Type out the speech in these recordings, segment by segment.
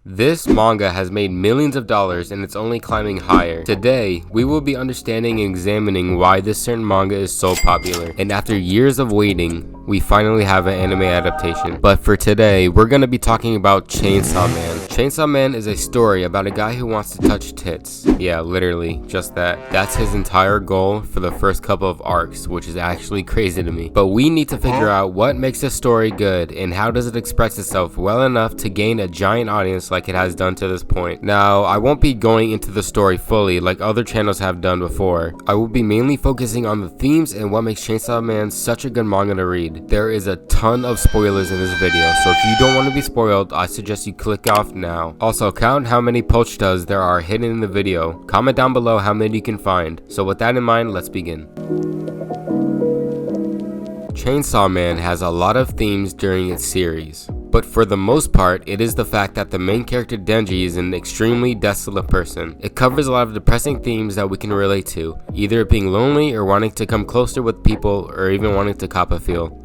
This manga has made millions of dollars and it's only climbing higher. Today, we will be understanding and examining why this certain manga is so popular. And after years of waiting, we finally have an anime adaptation. But for today, we're going to be talking about Chainsawman. Chainsawman is a story about a guy who wants to touch tits. Yeah, literally, just that. That's his entire goal for the first couple of arcs, which is actually crazy to me. But we need to figure out what makes this story good and how does it express itself well enough to gain a giant audience like it has done to this point. Now, I won't be going into the story fully like other channels have done before. I will be mainly focusing on the themes and what makes Chainsaw Man such a good manga to read. There is a ton of spoilers in this video, so if you don't want to be spoiled, I suggest you click off now. Also, count how many pochtas there are hidden in the video. Comment down below how many you can find. So with that in mind, let's begin. Chainsaw Man has a lot of themes during its series, but for the most part, it is the fact that the main character Denji is an extremely desolate person. It covers a lot of depressing themes that we can relate to, either being lonely or wanting to come closer with people or even wanting to cop a feel.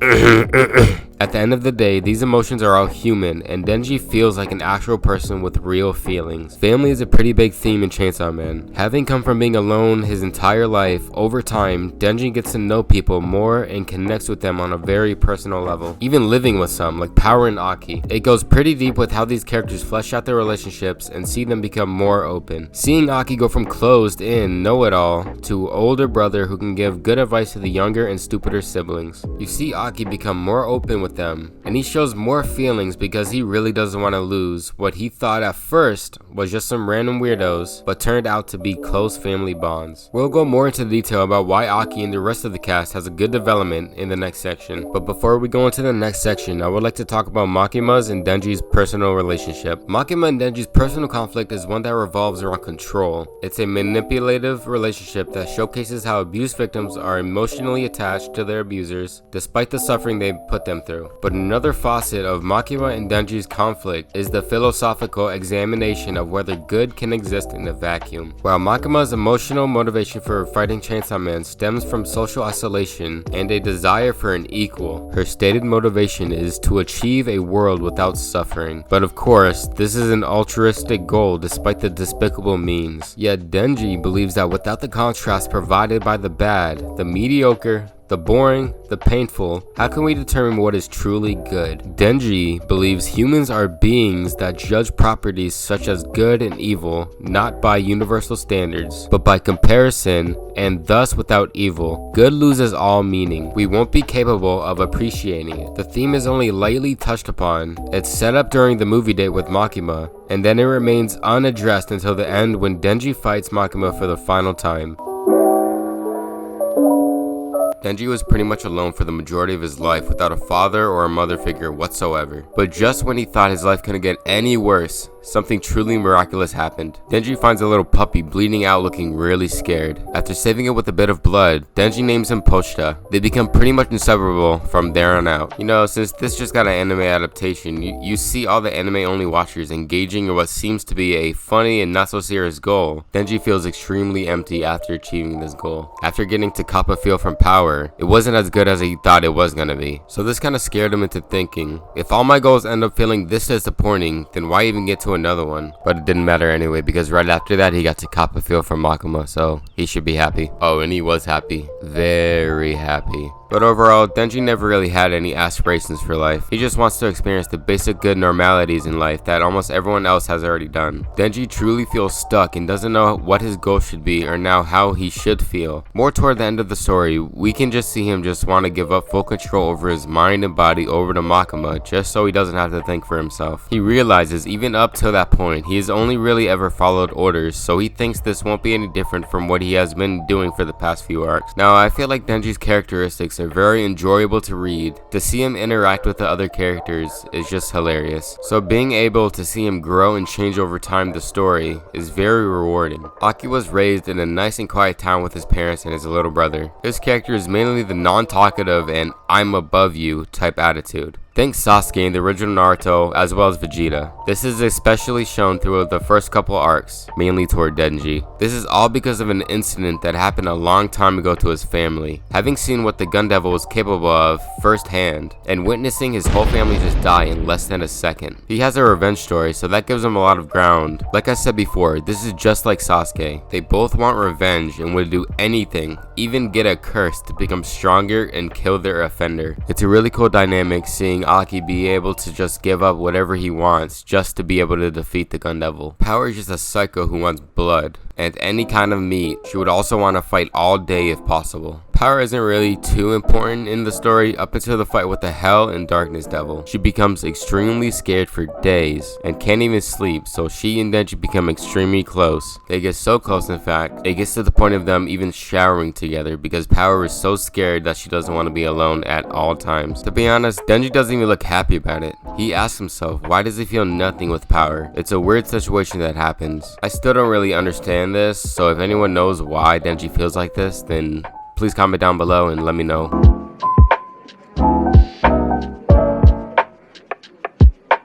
At the end of the day, these emotions are all human, and Denji feels like an actual person with real feelings. Family is a pretty big theme in Chainsaw Man. Having come from being alone his entire life, over time, Denji gets to know people more and connects with them on a very personal level. Even living with some, like Power and Aki. It goes pretty deep with how these characters flesh out their relationships and see them become more open. Seeing Aki go from closed in, know-it-all, to older brother who can give good advice to the younger and stupider siblings. You see Aki become more open with them, and he shows more feelings because he really doesn't want to lose what he thought at first was just some random weirdos, but turned out to be close family bonds. We'll go more into detail about why Aki and the rest of the cast has a good development in the next section, but before we go into the next section, I would like to talk about Makima's and Denji's personal relationship. Makima and Denji's personal conflict is one that revolves around control. It's a manipulative relationship that showcases how abuse victims are emotionally attached to their abusers despite the suffering they put them through. But another facet of Makima and Denji's conflict is the philosophical examination of whether good can exist in a vacuum. While Makima's emotional motivation for fighting Chainsaw Man stems from social isolation and a desire for an equal, her stated motivation is to achieve a world without suffering. But of course, this is an altruistic goal despite the despicable means. Yet Denji believes that without the contrast provided by the bad, the mediocre, the boring, the painful, how can we determine what is truly good? Denji believes humans are beings that judge properties such as good and evil not by universal standards, but by comparison, and thus without evil, good loses all meaning. We won't be capable of appreciating it. The theme is only lightly touched upon. It's set up during the movie date with Makima, and then it remains unaddressed until the end when Denji fights Makima for the final time. Denji was pretty much alone for the majority of his life without a father or a mother figure whatsoever. But just when he thought his life couldn't get any worse, something truly miraculous happened. Denji finds a little puppy bleeding out looking really scared. After saving it with a bit of blood, Denji names him Pochta. They become pretty much inseparable from there on out. You know, since this just got an anime adaptation, you see all the anime only watchers engaging in what seems to be a funny and not so serious goal. Denji feels extremely empty after achieving this goal. After getting to cop a feel from Power, it wasn't as good as he thought it was gonna be. So this kind of scared him into thinking, if all my goals end up feeling this disappointing, then why even get to another one? But it didn't matter anyway, because right after that he got to cop a feel from Makima, so he should be happy. Oh, and he was happy. Very happy. But overall, Denji never really had any aspirations for life. He just wants to experience the basic good normalities in life that almost everyone else has already done. Denji truly feels stuck and doesn't know what his goal should be or now how he should feel. More toward the end of the story, we can just see him just want to give up full control over his mind and body over to Makima just so he doesn't have to think for himself. He realizes even up till that point, he has only really ever followed orders, so he thinks this won't be any different from what he has been doing for the past few arcs. Now, I feel like Denji's characteristics are very enjoyable to read. To see him interact with the other characters is just hilarious. So being able to see him grow and change over time the story is very rewarding. Aki was raised in a nice and quiet town with his parents and his little brother. His character is mainly the non-talkative and I'm above you type attitude. Think Sasuke in the original Naruto as well as Vegeta. This is especially shown throughout the first couple arcs, mainly toward Denji. This is all because of an incident that happened a long time ago to his family. Having seen what the Gun Devil was capable of firsthand, and witnessing his whole family just die in less than a second. He has a revenge story, so that gives him a lot of ground. Like I said before, this is just like Sasuke. They both want revenge and would do anything, even get a curse to become stronger and kill their offender. It's a really cool dynamic seeing Aki be able to just give up whatever he wants just to be able to defeat the Gun Devil. Power is just a psycho who wants blood and any kind of meat. She would also want to fight all day if possible. Power isn't really too important in the story up until the fight with the Hell and Darkness Devil. She becomes extremely scared for days and can't even sleep, so she and Denji become extremely close. They get so close, in fact, it gets to the point of them even showering together because Power is so scared that she doesn't want to be alone at all times. To be honest, Denji doesn't even look happy about it. He asks himself, why does he feel nothing with Power? It's a weird situation that happens. I still don't really understand this, so if anyone knows why Denji feels like this, then please comment down below and let me know.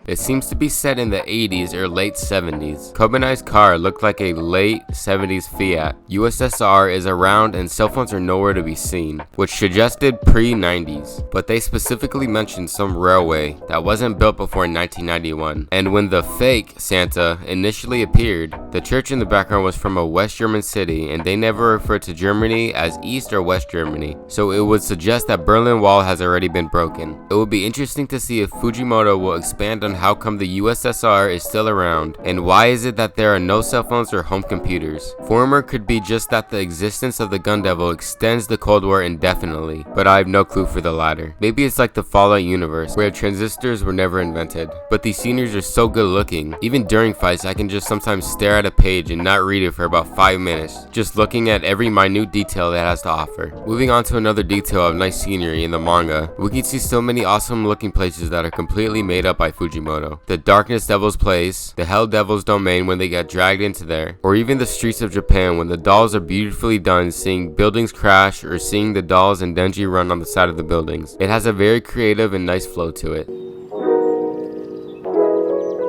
It seems to be set in the 80s or late 70s. Kobanai's car looked like a late 70s Fiat. USSR is around and cell phones are nowhere to be seen, which suggested pre-90s. But they specifically mentioned some railway that wasn't built before 1991. And when the fake Santa initially appeared, the church in the background was from a West German city, and they never referred to Germany as East or West Germany. So it would suggest that Berlin Wall has already been broken. It would be interesting to see if Fujimoto will expand on how come the USSR is still around, and why is it that there are no cell phones or home computers. Former could be just that the existence of the Gun Devil extends the Cold War indefinitely, but I have no clue for the latter. Maybe it's like the Fallout universe, where transistors were never invented, but these seniors are so good looking. Even during fights, I can just sometimes stare at a page and not read it for about 5 minutes, just looking at every minute detail that it has to offer. Moving on to another detail of nice scenery in the manga, we can see so many awesome looking places that are completely made up by Fujimoto. The Darkness Devil's place, the Hell Devil's domain when they get dragged into there, or even the streets of Japan when the dolls are beautifully done, seeing buildings crash or seeing the dolls and Denji run on the side of the buildings. It has a very creative and nice flow to it.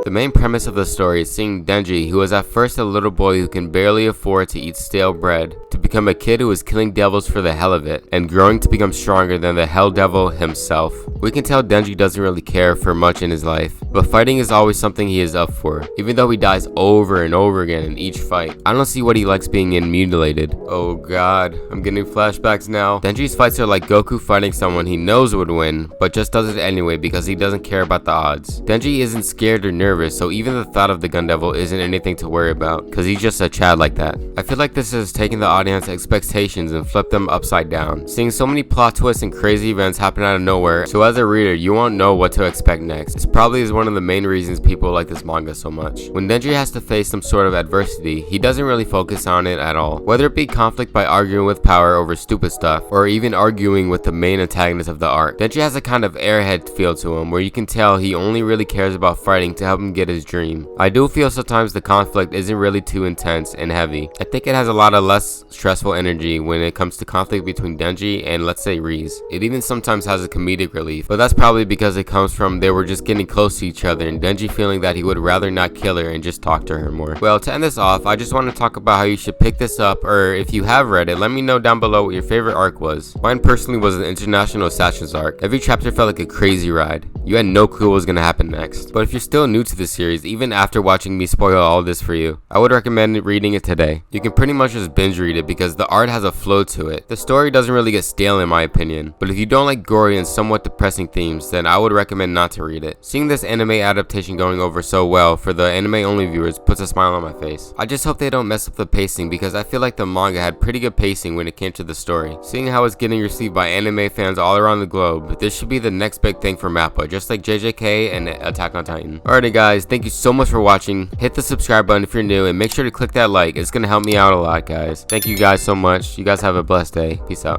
The main premise of the story is seeing Denji, who was at first a little boy who can barely afford to eat stale bread, to become a kid who is killing devils for the hell of it, and growing to become stronger than the Hell Devil himself. We can tell Denji doesn't really care for much in his life, but fighting is always something he is up for, even though he dies over and over again in each fight. I don't see what he likes being mutilated. Oh god, I'm getting flashbacks now. Denji's fights are like Goku fighting someone he knows would win, but just does it anyway because he doesn't care about the odds. Denji isn't scared or nervous, so even the thought of the Gun Devil isn't anything to worry about, cause he's just a Chad like that. I feel like this has taken the audience expectations and flipped them upside down, seeing so many plot twists and crazy events happen out of nowhere, so as a reader you won't know what to expect next. This probably is one of the main reasons people like this manga so much. When Denji has to face some sort of adversity, he doesn't really focus on it at all, whether it be conflict by arguing with Power over stupid stuff, or even arguing with the main antagonist of the arc. Denji has a kind of airhead feel to him, where you can tell he only really cares about fighting to help him get his dream. I do feel sometimes the conflict isn't really too intense and heavy. I think it has a lot of less stressful energy when it comes to conflict between Denji and, let's say, Riz. It even sometimes has a comedic relief, but that's probably because it comes from they were just getting close to each other and Denji feeling that he would rather not kill her and just talk to her more. Well, to end this off, I just want to talk about how you should pick this up, or if you have read it, let me know down below what your favorite arc was. Mine personally was the International Assassins arc. Every chapter felt like a crazy ride. You had no clue what was going to happen next. But if you're still new to the series, even after watching me spoil all this for you, I would recommend reading it today. You can pretty much just binge read it because the art has a flow to it. The story doesn't really get stale in my opinion, but if you don't like gory and somewhat depressing themes, then I would recommend not to read it. Seeing this anime adaptation going over so well for the anime only viewers puts a smile on my face. I just hope they don't mess up the pacing because I feel like the manga had pretty good pacing when it came to the story. Seeing how it's getting received by anime fans all around the globe, this should be the next big thing for MAPPA, just like JJK and Attack on Titan. Alrighty guys, thank you so much for watching. Hit the subscribe button if you're new and make sure to click that like. It's gonna help me out a lot guys. Thank you guys so much. You guys have a blessed day. Peace out.